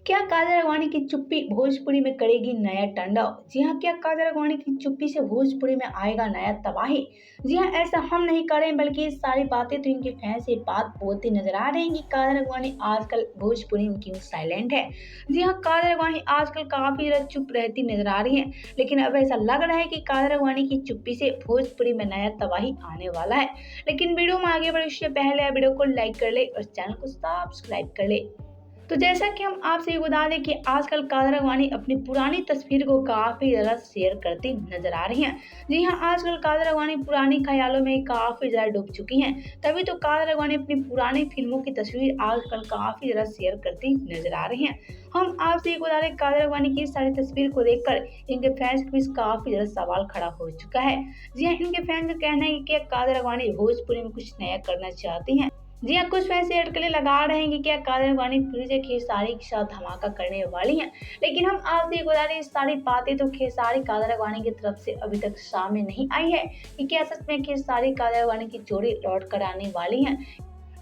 क्या काजल राघवानी की चुप्पी भोजपुरी में करेगी नया तांडव? जी हाँ, क्या काजल राघवानी की चुप्पी से भोजपुरी में आएगा नया तबाही? जी हाँ, ऐसा हम नहीं कर रहे हैं, बल्कि ये सारी बातें तो इनके फैंस ये बात बोलते नजर आ रहे हैं कि काजल राघवानी आजकल भोजपुरी में क्यों साइलेंट है। जी हाँ, काजल राघवानी आजकल काफी ज्यादा चुप रहती नजर आ रही है, लेकिन अब ऐसा लग रहा है कि काजल राघवानी की चुप्पी से भोजपुरी में नया तबाही आने वाला है। लेकिन वीडियो में आगे बढ़ने से पहले वीडियो को लाइक कर ले और चैनल को सब्सक्राइब कर ले। तो जैसा कि हम आपसे ये बता दें कि आजकल काजल राघवानी अपनी पुरानी तस्वीर को काफी ज्यादा शेयर करती नजर आ रही हैं। जी हाँ, आजकल काजल राघवानी पुरानी ख्यालों में काफी ज्यादा डूब चुकी हैं। तभी तो काजल राघवानी अपनी पुरानी फिल्मों की तस्वीर आजकल काफी ज्यादा शेयर करती नजर आ रही हैं। हम आपसे ये बता दें, काजल राघवानी की सारी तस्वीर को देखकर इनके फैंस के बीच काफी ज्यादा सवाल खड़ा हो चुका है। जी हाँ, इनके फैंस का कहना है कि काजल राघवानी भोजपुरी में कुछ नया करना चाहती हैं। जी हाँ, कुछ फैंस ये अटकलें लगा रहे हैं कि क्या काजल राघवानी फिर से खेसारी के साथ धमाका करने वाली हैं। लेकिन हम आपसे ये बता रहे हैं, सारी बातें तो खेसारी काजल राघवानी की तरफ से अभी तक सामने नहीं आई है कि क्या सच में खेसारी काजल राघवानी की जोड़ी लौट कर आने वाली है।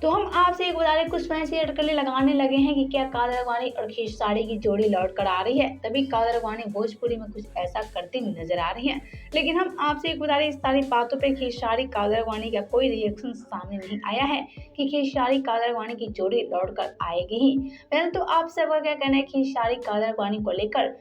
तो हम आपसे एक बता रहे, कुछ फैंस ये अटकलें लगाने लगे हैं कि क्या काजल राघवानी और खेसारी की जोड़ी लौट कर आ रही है, तभी काजल राघवानी भोजपुरी में कुछ ऐसा करती नजर आ रही है। लेकिन हम आपसे एक बता रहे, इस सारी बातों पे खेसारी काजल राघवानी का कोई रिएक्शन सामने नहीं आया है कि खेसारी काजल राघवानी की जोड़ी लौट कर आएगी ही। पहले तो आप सबका क्या कहना है खेसारी काजल राघवानी को लेकर?